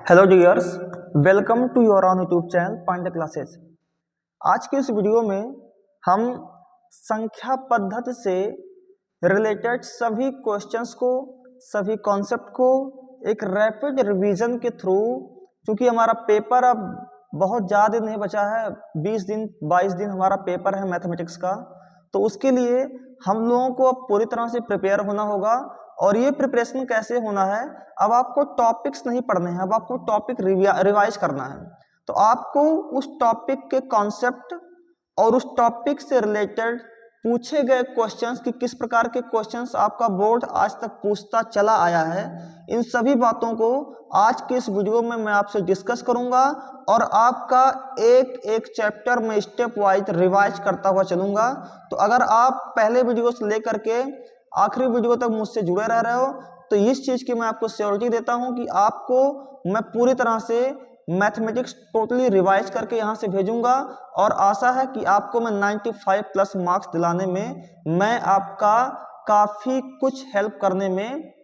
Hello dears, welcome to your own YouTube channel Pandey classes. आज के इस वीडियो में हम संख्या पद्धति से रिलेटेड सभी क्वेश्चंस को, सभी कॉन्सेप्ट को एक रैपिड रिवीजन के थ्रू, क्योंकि हमारा पेपर अब बहुत ज़्यादा दिन नहीं बचा है, 20 दिन 22 दिन हमारा पेपर है मैथमेटिक्स का, तो उसके लिए हम लोगों को अब पूरी तरह से प्रिपेयर होना होगा। और ये प्रिपरेशन कैसे होना है, अब आपको टॉपिक्स नहीं पढ़ने हैं, अब आपको टॉपिक रिवाइज करना है। तो आपको उस टॉपिक के कॉन्सेप्ट और उस टॉपिक से रिलेटेड पूछे गए क्वेश्चंस कि किस प्रकार के क्वेश्चंस आपका बोर्ड आज तक पूछता चला आया है, इन सभी बातों को आज के इस वीडियो में मैं आपसे डिस्कस करूंगा और आपका एक एक चैप्टर में स्टेप वाइज रिवाइज करता हुआ चलूंगा। तो अगर आप पहले वीडियो से लेकर के आखिरी वीडियो तक मुझसे जुड़े रह रहे हो तो इस चीज़ की मैं आपको श्योरिटी देता हूं कि आपको मैं पूरी तरह से मैथमेटिक्स टोटली रिवाइज करके यहाँ से भेजूंगा और आशा है कि आपको मैं 95 प्लस मार्क्स दिलाने में मैं आपका काफ़ी कुछ हेल्प करने में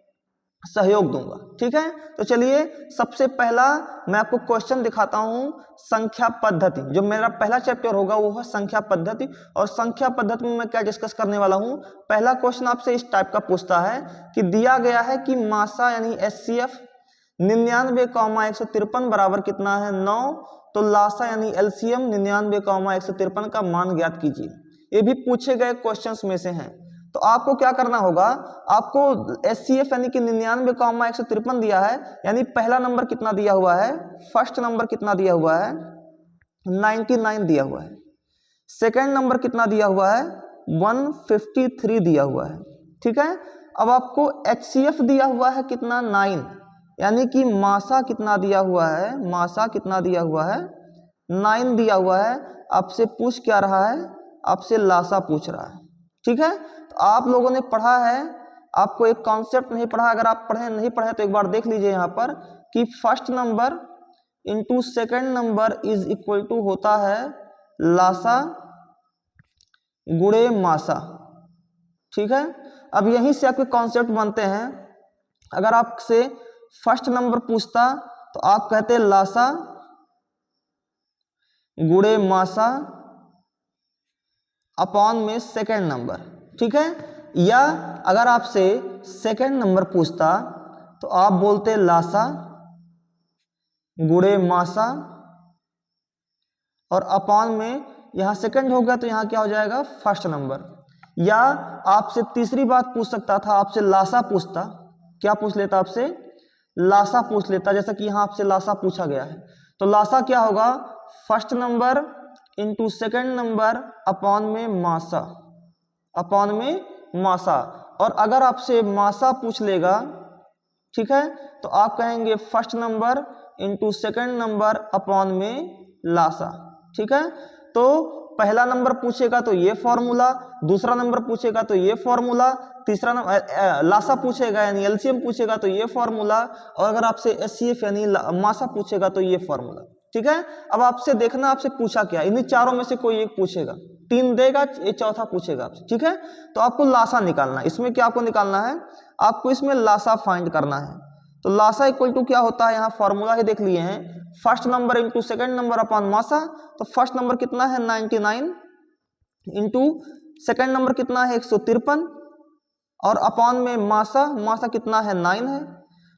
सहयोग दूंगा। ठीक है, तो चलिए सबसे पहला मैं आपको क्वेश्चन दिखाता हूं। संख्या पद्धति, जो मेरा पहला चैप्टर होगा वो है संख्या पद्धति। और संख्या पद्धति में मैं क्या डिस्कस करने वाला हूं, पहला क्वेश्चन आपसे इस टाइप का पूछता है कि दिया गया है कि मासा यानी एचसीएफ 99,153 बराबर कितना है 9, तो लासा यानी एलसीएम 99,153 का मान ज्ञात कीजिए। ये भी पूछे गए क्वेश्चंस में से हैं। तो आपको क्या करना होगा, आपको एचसीएफ यानी कि 99,153 दिया है, यानी पहला नंबर कितना दिया हुआ है, फर्स्ट नंबर कितना दिया हुआ है 99 दिया हुआ है, सेकेंड नंबर कितना दिया हुआ है 153 दिया हुआ है। ठीक है, अब आपको एचसीएफ दिया हुआ है कितना 9, यानी कि मासा कितना दिया हुआ है, मासा कितना दिया हुआ है 9 दिया हुआ है। आपसे पूछ क्या रहा है, आपसे लासा पूछ रहा है। ठीक है, तो आप लोगों ने पढ़ा है, आपको एक कॉन्सेप्ट नहीं पढ़ा, अगर आप नहीं पढ़े तो एक बार देख लीजिए यहाँ पर कि first number into second number is equal to होता है लासा गुणे मासा। ठीक है, अब यहीं से आपके कॉन्सेप्ट बनते हैं। अगर आपसे फर्स्ट नंबर पूछता तो आप कहते लासा गुणे मासा अपॉन में सेकेंड नंबर। ठीक है, या अगर आपसे सेकेंड नंबर पूछता तो आप बोलते लासा गुणे मासा और अपॉन में यहां सेकेंड हो गया तो यहां क्या हो जाएगा फर्स्ट नंबर। या आपसे तीसरी बात पूछ सकता था, आपसे लासा पूछता, क्या पूछ लेता, आपसे लासा पूछ लेता, जैसा कि यहां आपसे लासा पूछा गया है। तो लासा क्या होगा, first number into second number upon में मासा, अपॉन में मासा। और अगर आपसे मासा पूछ लेगा, ठीक है, तो आप कहेंगे first number into second number upon में लासा। ठीक है, तो पहला नंबर पूछेगा तो ये फॉर्मूला, दूसरा नंबर पूछेगा तो ये फॉर्मूला, तीसरा नंबर लासा पूछेगा यानी एलसीएम पूछेगा तो ये फॉर्मूला, और अगर आपसे एचसीएफ यानी मासा पूछेगा तो ये फॉर्मूला। ठीक है, अब आपसे देखना आपसे पूछा क्या, इन्हीं चारों में से कोई एक पूछेगा, 3 देगा, ये चौथा पूछेगा आपसे। ठीक है, तो आपको लासा निकालना है। इसमें क्या आपको निकालना है, आपको इसमें लासा फाइंड करना है। तो लासा इक्वल टू क्या होता है, यहाँ फॉर्मूला ही देख लिए हैं, first number into second number upon मासा। तो फर्स्ट नंबर कितना है 99 इंटू सेकेंड नंबर कितना है 153 और अपॉन में मासा, मासा कितना है 9 है,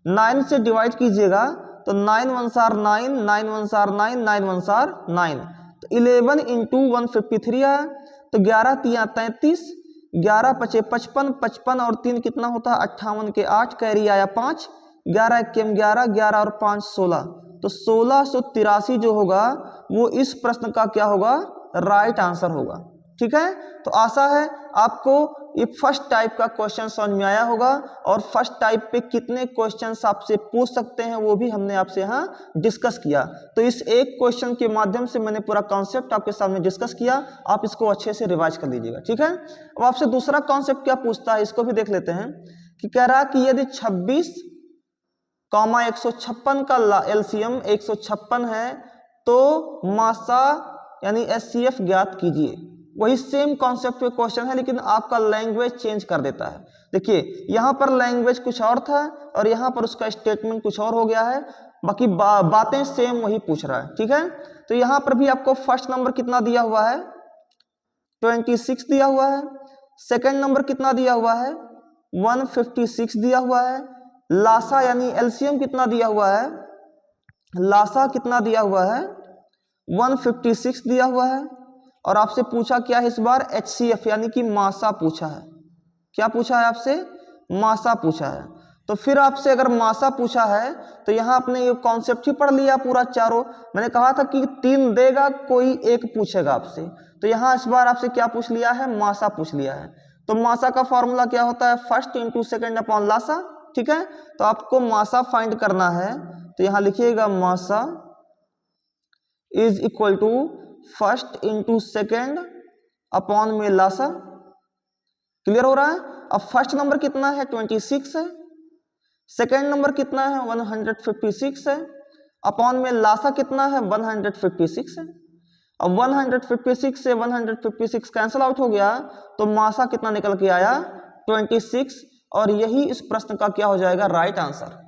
9 से डिवाइड कीजिएगा तो 9 1 आर 9, 9 1 आर 9, 9 1 आर 9, तो 11 इंटू 153 है, तो 11 3 33, 11 5 55, 55 और 3 कितना होता है 58 के 8, कैरी आया 5, 11 1 11, 11 और 5 16, तो 1683 जो होगा वो इस प्रश्न का क्या होगा, राइट आंसर होगा। ठीक है, तो आशा है आपको ये फर्स्ट टाइप का क्वेश्चन समझ में आया होगा, और फर्स्ट टाइप पे कितने क्वेश्चंस आपसे पूछ सकते हैं वो भी हमने आपसे यहाँ डिस्कस किया। तो इस एक क्वेश्चन के माध्यम से मैंने पूरा कॉन्सेप्ट आपके सामने डिस्कस किया, आप इसको अच्छे से रिवाइज कर लीजिएगा। ठीक है, अब आपसे दूसरा कॉन्सेप्ट क्या पूछता है, इसको भी देख लेते हैं कि कह रहा है कि यदि 26, 156 का एलसीएम 156 है तो मासा यानी एचसीएफ ज्ञात कीजिए। वही सेम कॉन्सेप्ट पे क्वेश्चन है, लेकिन आपका लैंग्वेज चेंज कर देता है। देखिए यहाँ पर लैंग्वेज कुछ और था और यहाँ पर उसका स्टेटमेंट कुछ और हो गया है, बाकी बातें सेम वही पूछ रहा है, ठीक है। तो यहाँ पर भी आपको फर्स्ट नंबर कितना दिया हुआ है, 26 दिया हुआ है। सेकंड नंबर कितना दिया हुआ है, 156 दिया हुआ है। लासा यानी एलसीएम कितना दिया हुआ है, लासा कितना दिया हुआ है, 156 दिया हुआ है। और आपसे पूछा क्या है इस बार, HCF यानी कि मासा पूछा है। क्या पूछा है आपसे, मासा पूछा है। तो फिर आपसे अगर मासा पूछा है तो यहाँ आपने ये कॉन्सेप्ट ही पढ़ लिया पूरा चारों। मैंने कहा था कि 3 देगा कोई एक पूछेगा आपसे, तो यहाँ इस बार आपसे क्या पूछ लिया है, मासा पूछ लिया है। तो मासा का फॉर्मूला क्या होता है, फर्स्ट इंटू सेकेंड अपॉन लासा, ठीक है। तो आपको मासा फाइंड करना है, तो यहाँ लिखिएगा मासा is equal to first into second upon में लासा। क्लियर हो रहा है। अब फर्स्ट नंबर कितना है, 26 है। सेकेंड नंबर कितना है, 156 है। अपॉन में लासा कितना है, 156 है। अब 156 से 156 कैंसिल आउट हो गया, तो मासा कितना निकल के आया, 26। और यही इस प्रश्न का क्या हो जाएगा, राइट आंसर।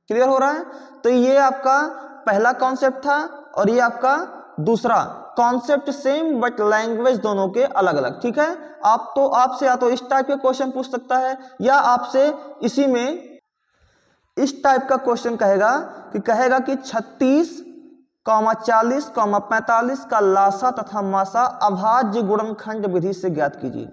क्लियर हो रहा है। तो ये आपका पहला कॉन्सेप्ट था और ये आपका दूसरा कॉन्सेप्ट सेम बट लैंग्वेज दोनों के अलग अलग, ठीक है। आपसे या तो इस टाइप के क्वेश्चन पूछ सकता है, या आपसे इसी में इस टाइप का क्वेश्चन कहेगा कि 36, 40, 45 का लासा तथा मासा अभाज्य गुणनखंड विधि से ज्ञात कीजिए।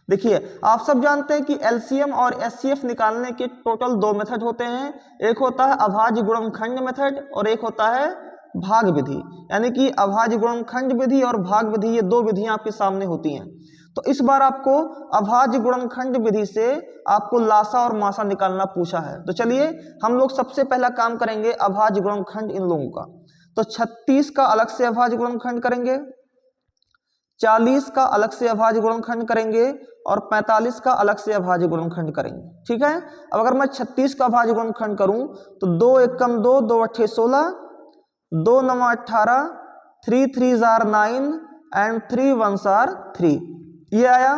देखिए आप सब जानते हैं कि एलसीएम और एचसीएफ निकालने के टोटल 2 मेथड होते हैं। एक होता है अभाज्य गुणनखंड मेथड और एक होता है भाग विधि। यानी कि अभाज्य गुणनखंड विधि और भाग विधि, ये 2 विधियां आपके सामने होती हैं। तो इस बार आपको अभाज्य गुणनखंड विधि से आपको लासा और मासा निकालना पूछा है। तो चलिए हम लोग सबसे पहला काम करेंगे अभाज्य गुणनखंड इन लोगों का। तो 36 का अलग से अभाज्य गुणनखंड करेंगे, 40 का अलग से अभाज्य गुणनखंड करेंगे और 45 का अलग से अभाज्य गुणनखंड करेंगे, ठीक है। अब अगर मैं 36 का अभाज्य गुणनखंड करूं तो 2 एकम 2, 2 अट्ठे 16, 2 नवा 18, 3 3 जार 9 एंड 3 1 आर 3, ये आया।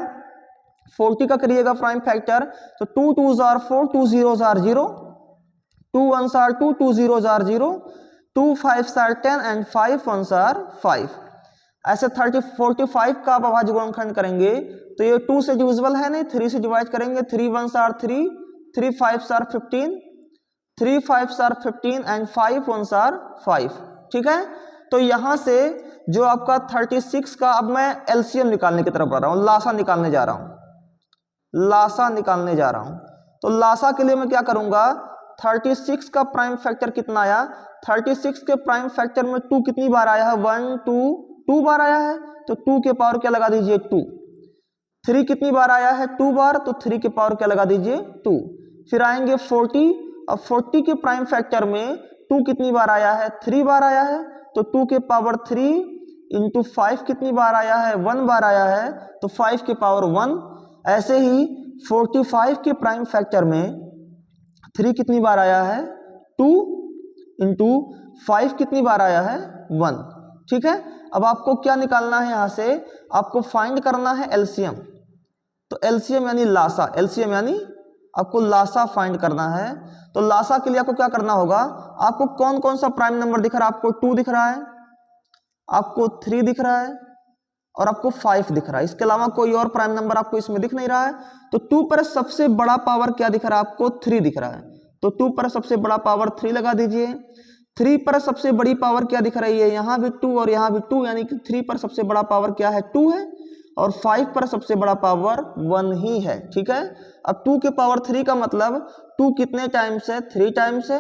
40 का करिएगा प्राइम फैक्टर, तो 2 2 जार 4, 2 0 जार 0, 2 1 आर 2, 2 0 जार 0, 2 5 आर 10 एंड 5 1 आर 5। ऐसे 45 का आप अभाज्य गुणनखंड करेंगे तो ये 2 से डिविजिबल है नहीं, 3 से डिवाइड करेंगे, 3 1 are 3, 3 5 are 15, 3 5 are 15 and 5 1 are 5, ठीक है। तो यहां से जो आपका 36 का, अब मैं एलसीएम निकालने की तरफ बढ़ रहा हूं, लासा निकालने जा रहा हूं, लासा निकालने जा रहा हूं। तो लासा के लिए मैं क्या करूंगा, 36 का प्राइम फैक्टर कितना आया, 36 के प्राइम फैक्टर में 2 कितनी बार आया है, 1 2 बार आया है, तो 2 के पावर क्या लगा दीजिए 2। 3 कितनी बार आया है, 2 बार, तो 3 के पावर क्या लगा दीजिए 2। फिर आएंगे 40, अब 40 के प्राइम फैक्टर में 2 कितनी बार आया है, 3 बार आया है, तो 2 के पावर 3 इंटू 5 कितनी बार आया है, 1 बार आया है, तो 5 के पावर 1। ऐसे ही 45 के प्राइम फैक्टर में 3 कितनी बार आया है, 2 इंटू 5 कितनी बार आया है, 1, ठीक है। अब आपको क्या निकालना है, यहां से आपको फाइंड करना है एलसीएम। तो एलसीएम यानी लासा, एलसीएम यानी आपको लासा फाइंड करना है। तो लासा के लिए आपको क्या करना होगा, आपको कौन कौन सा प्राइम नंबर दिख रहा है, आपको 2 दिख रहा है, आपको 3 दिख रहा है और आपको 5 दिख रहा है। इसके अलावा कोई और प्राइम नंबर आपको इसमें दिख नहीं रहा है। तो 2 पर सबसे बड़ा पावर क्या दिख रहा है, आपको 3 दिख रहा है, तो 2 पर सबसे बड़ा पावर 3 लगा दीजिए। 3 पर सबसे बड़ी पावर क्या दिख रही है, यहां भी 2 और यहां भी 2, यानी कि 3 पर सबसे बड़ा पावर क्या है, 2 है, और 5 पर सबसे बड़ा पावर 1 ही है, ठीक है। अब 2 के पावर 3 का मतलब 2 कितने टाइम्स है, 3 टाइम्स है।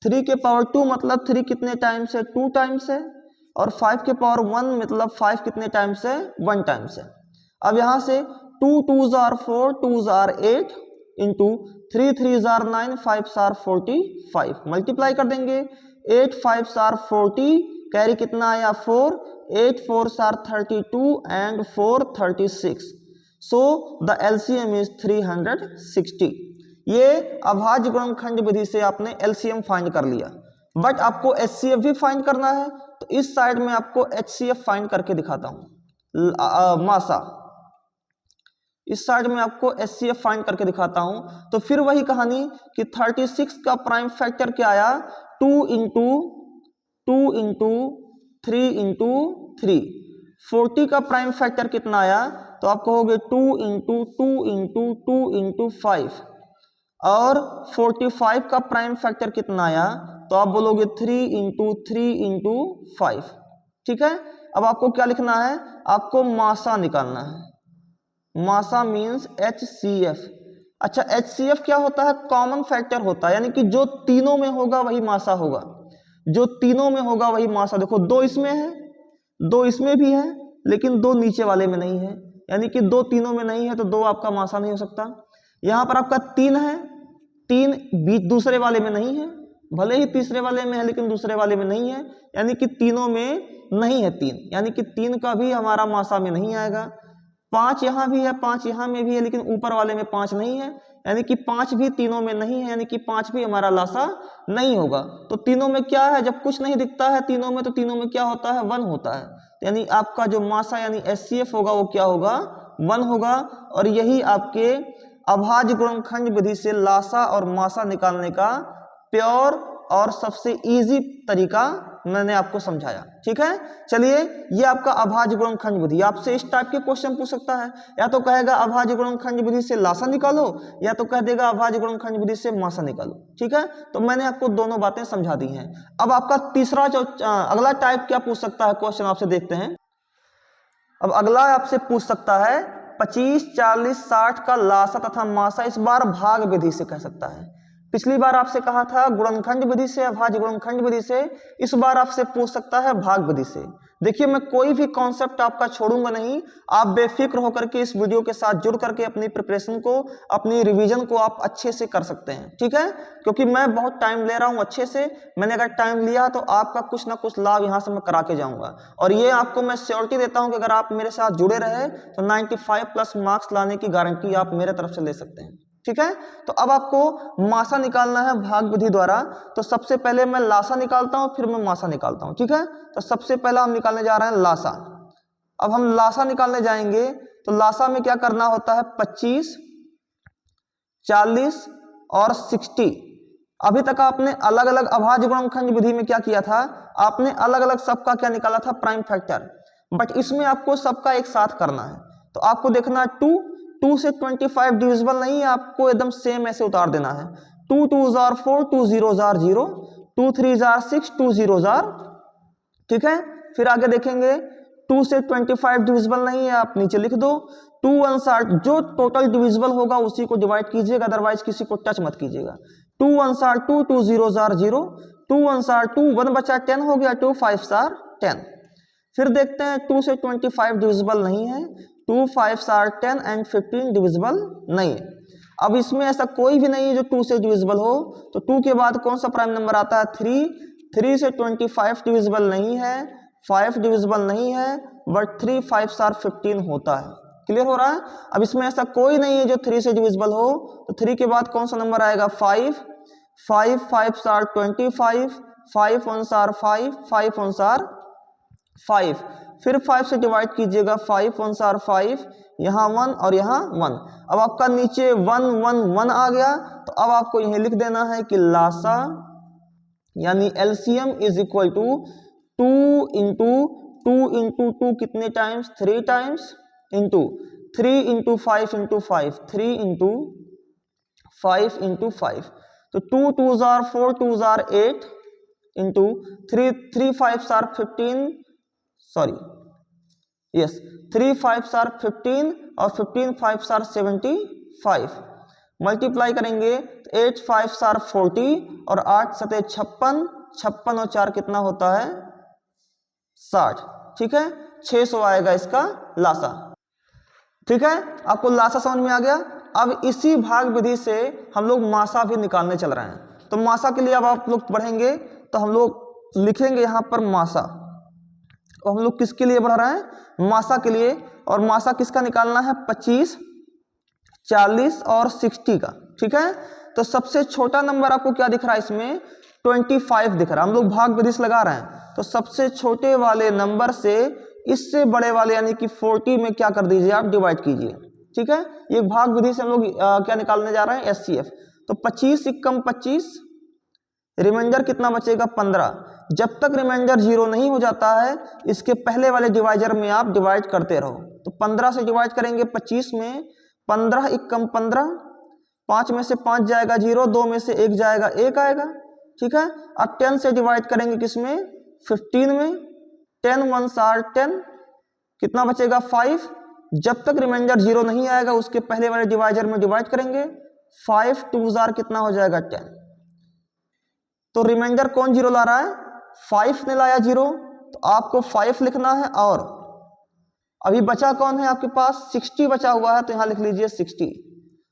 3 के पावर 2 मतलब 3 कितने टाइम्स है, 2 टाइम्स है। और 5 के पावर 1 मतलब 5 कितने टाइम्स है, 1 टाइम्स है। अब यहां से 2 2 जार 4, 2 jar 8 into 3 3 jar 9, 5 jar 45, multiply कर देंगे। 8 5 जार 40, कैरी कितना आया 4, 8 4 jar 32 and 4 36। So the LCM is 360। ये अभाज्य गुणनखंड विधि से आपने एलसीएम फाइंड कर लिया, बट आपको एचसीएफ भी फाइंड करना है। तो इस साइड में आपको एचसीएफ फाइंड करके दिखाता हूं। मासा। इस साइड में आपको HCF फाइंड करके दिखाता हूं। तो फिर वही कहानी कि 36 का प्राइम फैक्टर क्या आया, 2 इंटू 3 इंटू 3। 40 का प्राइम फैक्टर कितना आया, तो आप कहोगे 2 इंटू 2 इंटू 5। और 45 का प्राइम फैक्टर कितना आया, तो आप बोलोगे 3 इंटू 5। ठीक है, अब आपको क्या लिखना है, आपको मासा निकालना है। मासा मीन्स HCF। अच्छा, HCF क्या होता है, कॉमन फैक्टर होता है, यानी कि जो तीनों में होगा वही मासा होगा, जो तीनों में होगा वही मासा। देखो 2 इसमें है, 2 इसमें भी है, लेकिन 2 नीचे वाले में नहीं है, यानी कि 2 तीनों में नहीं है, तो 2 आपका मासा नहीं हो सकता। यहां पर आपका 3 है, 3 बीच दूसरे वाले में नहीं है, भले ही तीसरे वाले में है लेकिन दूसरे वाले में नहीं है, यानी कि तीनों में नहीं है 3, यानी कि 3 का भी हमारा मासा में नहीं आएगा। 5 यहाँ भी है, 5 यहाँ में भी है, लेकिन ऊपर वाले में 5 नहीं है, यानी कि 5 भी तीनों में नहीं है, यानी कि 5 भी हमारा लासा नहीं होगा। तो तीनों में क्या है, जब कुछ नहीं दिखता है तीनों में, तो तीनों में क्या होता है, 1 होता है। यानी आपका जो मासा यानी HCF होगा वो क्या होगा, 1 होगा। और यही आपके अभाज्य गुणनखंड विधि से लासा और मासा निकालने का प्योर और सबसे इजी तरीका मैंने आपको समझाया। ठीक है, चलिए, ये आपका अभाज्य गुणनखंड विधि। आपसे इस टाइप के क्वेश्चन पूछ सकता है, या तो कहेगा अभाज्य गुणनखंड विधि से लासा निकालो, या तो कह देगा अभाज्य गुणनखंड विधि से मासा निकालो। ठीक है, तो मैंने आपको दोनों बातें समझा दी हैं। अब आपका तीसरा जो अगला टाइप क्या पूछ सकता है क्वेश्चन, आपसे देखते हैं। अब अगला आपसे पूछ सकता है 25, 40, 60 का लासा तथा मासा इस बार भाग विधि से कह सकता है। पिछली बार आपसे कहा था गुणनखंड विधि से, अभाज्य गुणनखंड विधि से, इस बार आपसे पूछ सकता है भाग विधि से। देखिए, मैं कोई भी कॉन्सेप्ट आपका छोड़ूंगा नहीं, आप बेफिक्र होकर के इस वीडियो के साथ जुड़ करके अपनी प्रिपरेशन को, अपनी रिवीजन को आप अच्छे से कर सकते हैं। ठीक है, क्योंकि मैं बहुत टाइम ले रहा हूं अच्छे से, मैंने अगर टाइम लिया तो आपका कुछ ना कुछ लाभ यहां से मैं करा के जाऊंगा। और ये आपको मैं श्योरिटी देता हूं कि अगर आप मेरे साथ जुड़े रहे तो 95+ मार्क्स लाने की गारंटी आप मेरे तरफ से ले सकते हैं। ठीक है, तो अब आपको मासा निकालना है भाग विधि द्वारा। तो सबसे पहले मैं लासा निकालता हूं, फिर मैं मासा निकालता हूं। ठीक है, तो सबसे पहला हम निकालने जा रहे हैं लासा। अब हम लासा निकालने जाएंगे तो लासा में क्या करना होता है, 25, 40 और 60। अभी तक आपने अलग अलग अभाज्य गुणनखंड विधि में क्या किया था, आपने अलग अलग सबका क्या निकाला था, प्राइम फैक्टर। बट इसमें आपको सबका एक साथ करना है। तो आपको देखना है 2 से 25 डिविजिबल नहीं है, आपको एकदम सेम ऐसे उतार देना है। 2 2s are 4, 2 0s are 0, 2 3s are 6, 2 0s are। ठीक है, फिर आगे देखेंगे 2 से 25 डिविजिबल नहीं है, आप नीचे लिख दो। 2 1s are, जो टोटल डिविजिबल होगा उसी को डिवाइड कीजिएगा, अदरवाइज किसी को टच मत कीजिएगा। 2 1s are 2, 2 0s are 0, 2 1s are 2, 1 बचा 10 हो गया, 2 5s are 10। फिर देखते हैं 2 से 25 डिविजिबल नहीं है, 2 5s are 10 एंड 15 डिविजिबल नहीं है। अब इसमें ऐसा कोई भी नहीं है जो 2 से डिविजिबल हो, तो 2 के बाद कौन सा प्राइम नंबर आता है, 3। 3 से 25 डिविजिबल नहीं है, 5 डिविजिबल नहीं है, बट 3 5s are 15 होता है। क्लियर हो रहा है। अब इसमें ऐसा कोई नहीं है जो 3 से डिविजिबल हो, तो 3 के बाद कौन सा नंबर आएगा, 5। 5 5s are 25, 5 1s are 5, 5 1s are 5। फिर 5 से डिवाइड कीजिएगा, 5 1s are 5, यहाँ 1 और यहाँ 1। अब आपका नीचे 1 1 1 आ गया, तो अब आपको यही लिख देना है कि लासा यानी LCM is equal to 2 into 2 कितने times, 3 times, into 3 into 5 into 5, 3 into 5 into 5। तो 2 2s are 4, 2s are 8, into 3 5s are 15, sorry yes 3 5s are 15 और 15 5s are 75। मल्टीप्लाई करेंगे तो 8 5s are 40 और 8 सते 56, 56 और 4 कितना होता है, 60। ठीक है, 600 आएगा इसका लासा। ठीक है, आपको लासा समझ में आ गया। अब इसी भाग विधि से हम लोग मासा भी निकालने चल रहे हैं। तो मासा के लिए अब आप लोग बढ़ेंगे तो हम लोग लिखेंगे यहाँ पर मासा। और हम लोग किसके लिए बढ़ रहे हैं, मासा के लिए। और मासा किसका निकालना है, 25, 40 और 60 का। ठीक है, तो सबसे छोटा नंबर आपको क्या दिख रहा है इसमें, 25 दिख रहा है। हम लोग भाग विधि से लगा रहे हैं, तो सबसे छोटे वाले नंबर से इससे बड़े वाले यानी कि 40 में क्या कर दीजिए आप, डिवाइड कीजिए। ठीक है, ये भाग विधि से हम लोग क्या निकालने जा रहे हैं, HCF। तो 25 × 25, रिमाइंडर कितना बचेगा 15। जब तक रिमाइंडर 0 नहीं हो जाता है इसके पहले वाले डिवाइजर में आप डिवाइड करते रहो। तो 15 से डिवाइड करेंगे 25 में, 15 × 15, 5 में से 5 जाएगा 0, 2 में से 1 जाएगा 1 आएगा। ठीक है, अब 10 से डिवाइड करेंगे किसमें, 15 में, 10 1s are 10, कितना बचेगा 5। जब तक रिमाइंडर 0 नहीं आएगा उसके पहले वाले डिवाइजर में डिवाइड करेंगे, 5 2s are कितना हो जाएगा 10। तो रिमाइंडर कौन 0 ला रहा है, 5 ने लाया 0, तो आपको 5 लिखना है। और अभी बचा कौन है आपके पास, 60 बचा हुआ है, तो यहां लिख लीजिए 60।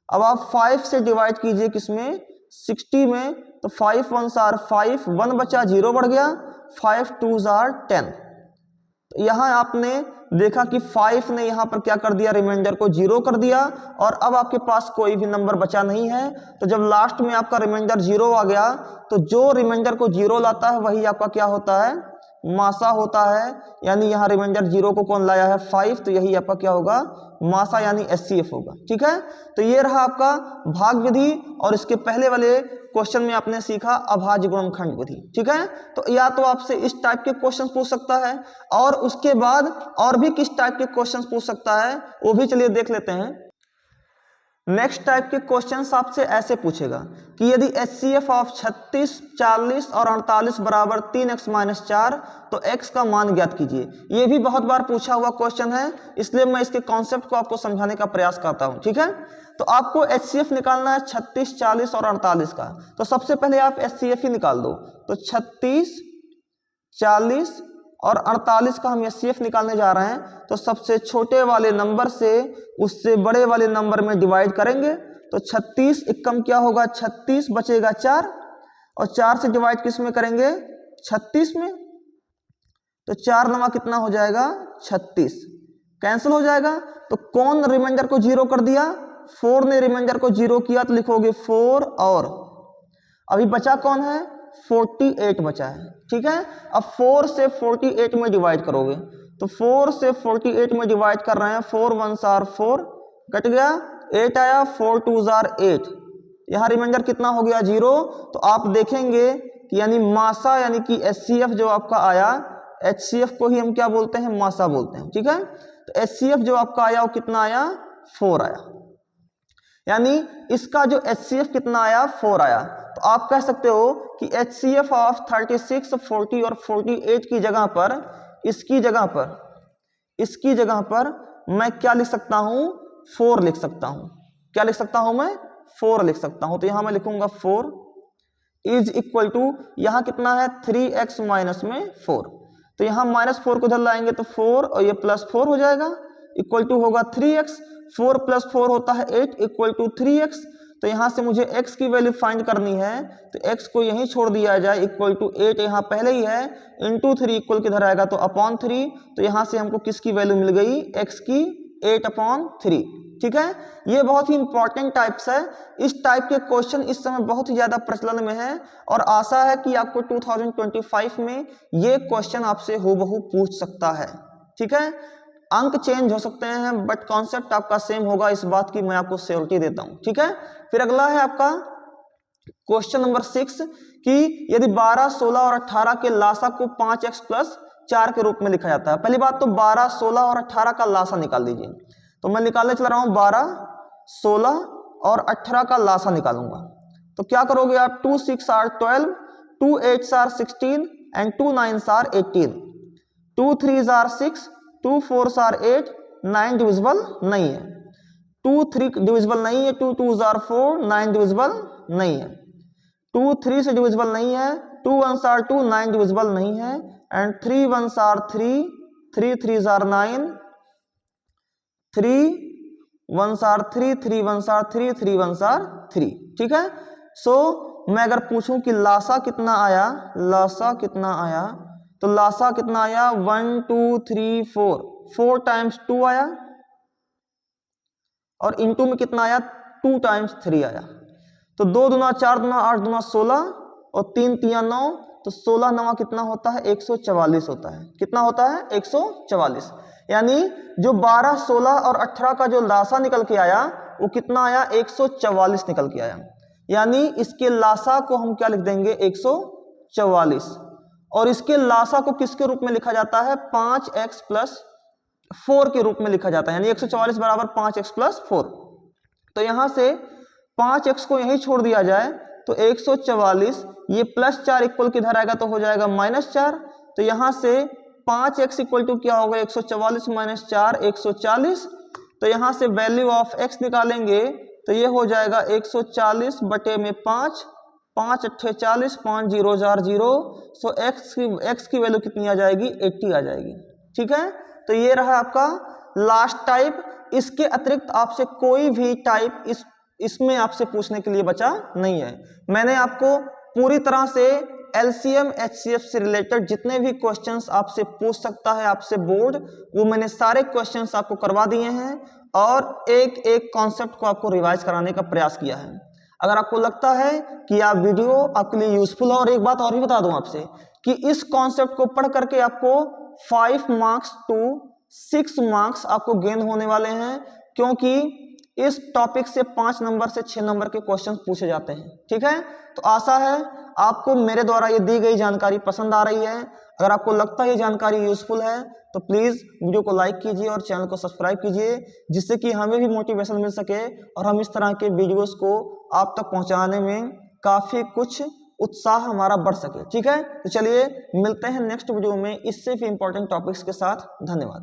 अब आप 5 से डिवाइड कीजिए किसमें, 60 में, तो 5 1s are 5, 1 बचा 0 बढ़ गया, 5 2s are 10। तो यहां आपने देखा कि 5 ने यहां पर क्या कर दिया, रिमाइंडर को 0 कर दिया, और अब आपके पास कोई भी नंबर बचा नहीं है। तो जब लास्ट में आपका रिमाइंडर 0 आ गया तो जो रिमाइंडर को 0 लाता है वही आपका क्या होता है, मासा होता है। यानी यहाँ रिमाइंडर 0 को कौन लाया है, 5, तो यही आपका क्या होगा, मासा यानी HCF होगा। ठीक है, तो ये रहा आपका भाग विधि, और इसके पहले वाले क्वेश्चन में आपने सीखा अभाज्य गुणनखंड विधि। ठीक है, तो या तो आपसे इस टाइप के क्वेश्चन पूछ सकता है, और उसके बाद और भी किस टाइप के क्वेश्चन पूछ सकता है वो भी चलिए देख लेते हैं। नेक्स्ट टाइप के क्वेश्चंस आपसे ऐसे पूछेगा कि यदि HCF ऑफ 36, 40 और 48 बराबर 3x - 4 तो x का मान ज्ञात कीजिए। ये भी बहुत बार पूछा हुआ क्वेश्चन है, इसलिए मैं इसके कॉन्सेप्ट को आपको समझाने का प्रयास करता हूं। ठीक है, तो आपको HCF निकालना है 36, 40 और 48 का। तो सबसे पहले आप HCF ही निकाल दो। तो 36, 40 और 48 का हम HCF निकालने जा रहे हैं। तो सबसे छोटे वाले नंबर से उससे बड़े वाले नंबर में डिवाइड करेंगे। तो 36 एकम क्या होगा, 36 बचेगा 4, और 4 से डिवाइड किस में करेंगे, 36 में। तो 4 नमा कितना हो जाएगा, 36, कैंसिल हो जाएगा। तो कौन रिमाइंडर को 0 कर दिया, 4 ने रिमाइंडर को 0 किया, तो लिखोगे 4, और अभी बचा कौन है, 48 बचा है। ठीक है, अब 4 से 48 में डिवाइड करोगे। तो 4 से 48 में डिवाइड कर रहे हैं, 4 1s are 4, कट गया, 8 आया, 4 2s are 8, यहाँ रिमाइंडर कितना हो गया 0। तो आप देखेंगे कि यानी मासा यानी कि HCF जो आपका आया, HCF को ही हम क्या बोलते हैं, मासा बोलते हैं। ठीक है, तो HCF जो आपका आया वो कितना आया, 4 आया, यानी इसका जो HCF कितना आया, 4 आया। तो आप कह सकते हो कि HCF ऑफ 36, 40 और 48 की जगह पर, इसकी जगह पर मैं क्या लिख सकता हूं, 4 लिख सकता हूं। क्या लिख सकता हूं मैं, 4 लिख सकता हूं। तो यहां मैं लिखूंगा 4 इज इक्वल टू, यहां कितना है 3x माइनस में 4। तो यहां -4 को इधर लाएंगे तो 4 और ये +4 हो जाएगा, इक्वल टू होगा 3x। 4 + 4 होता है 8 इक्वल टू 3x। तो यहां से मुझे x की वैल्यू फाइंड करनी है, तो x को यहीं छोड़ दिया जाए, इक्वल टू 8 यहाँ पहले ही है, इंटू 3 इक्वल किधर आएगा, तो अपॉन 3। तो यहां से हमको किसकी वैल्यू मिल गई, x की 8/3। ठीक है, ये बहुत ही इंपॉर्टेंट टाइप्स है। इस टाइप के क्वेश्चन इस समय बहुत ही ज्यादा प्रचलन में है, और आशा है कि आपको 2025 में ये क्वेश्चन आपसे हूबहू पूछ सकता है। ठीक है, अंक चेंज हो सकते हैं बट कॉन्सेप्ट आपका सेम होगा, इस बात की मैं आपको श्योरिटी देता हूं। ठीक है, फिर अगला है आपका क्वेश्चन नंबर 6 कि यदि 12, 16 और 18 के लासा को 5x + 4 के रूप में लिखा जाता है। पहली बात तो 12, 16 और 18 का लासा निकाल दीजिए। तो मैं निकालने चल रहा हूं 12, 16 और 18 का लासा निकालूंगा। तो क्या करोगे आप, 2 6 are 12, 2 8 are 16 and 2 9 are 18, 2 3 are 6, 2 4 are 8, 9 divisible नहीं है, 2 3 डिविजिबल नहीं है, 2 2 are 4, 9 डिविजिबल नहीं है, 2 3 से डिविजिबल नहीं है, 2 1 are 2, 9 डिविजिबल नहीं है, and 3 1 are 3, 3 3 are 9, 3 1 are 3, 3 1 are 3, 3 1 are 3। ठीक है, सो मैं अगर पूछूं कि लासा कितना आया, लासा कितना आया, तो लासा कितना आया 1 2 3 4, 4 टाइम्स 2 आया, और इनटू में कितना आया 2 टाइम्स 3 आया। तो 2 दूना 4 दूना 8 दूना 16 और 3 3 9, तो 16 नवा कितना होता है, 144 होता है। कितना होता है, 144। यानी जो 12, 16 और 18 का जो लासा निकल के आया वो कितना आया, 144 निकल के आया। यानी इसके लासा को हम क्या लिख देंगे, 144। और इसके लासा को किसके रूप में लिखा जाता है, 5x + 4 के रूप में लिखा जाता है। यानी 144 बराबर 5x + 4। तो यहां से 5x को यहीं छोड़ दिया जाए तो 144, ये +4 इक्वल किधर आएगा तो हो जाएगा -4। तो यहां से 5x इक्वल टू क्या होगा, 144 - 4 140। तो यहां से वैल्यू ऑफ x निकालेंगे तो ये हो जाएगा 140 बटे में 5, 5 अट्ठे 40, 5 0 4 0। सो x की वैल्यू कितनी आ जाएगी, 80 आ जाएगी। ठीक है, तो ये रहा आपका लास्ट टाइप। इसके अतिरिक्त आपसे कोई भी टाइप इसमें आपसे पूछने के लिए बचा नहीं है। मैंने आपको पूरी तरह से LCM HCF से रिलेटेड जितने भी क्वेश्चंस आपसे पूछ सकता है आपसे बोर्ड, वो मैंने सारे क्वेश्चंस आपको करवा दिए हैं और एक एक कॉन्सेप्ट को आपको रिवाइज कराने का प्रयास किया है। अगर आपको लगता है कि यह वीडियो आपके लिए यूजफुल है, और एक बात और भी बता दूं आपसे कि इस कॉन्सेप्ट को पढ़ करके आपको 5 मार्क्स to 6 मार्क्स आपको गेन होने वाले हैं, क्योंकि इस टॉपिक से 5 नंबर से 6 नंबर के क्वेश्चन पूछे जाते हैं। ठीक है, तो आशा है आपको मेरे द्वारा ये दी गई जानकारी पसंद आ रही है। अगर आपको लगता है ये जानकारी यूजफुल है तो प्लीज़ वीडियो को लाइक कीजिए और चैनल को सब्सक्राइब कीजिए, जिससे कि हमें भी मोटिवेशन मिल सके और हम इस तरह के वीडियोस को आप तक पहुंचाने में काफ़ी कुछ उत्साह हमारा बढ़ सके। ठीक है, तो चलिए मिलते हैं नेक्स्ट वीडियो में इससे भी इंपॉर्टेंट टॉपिक्स के साथ। धन्यवाद।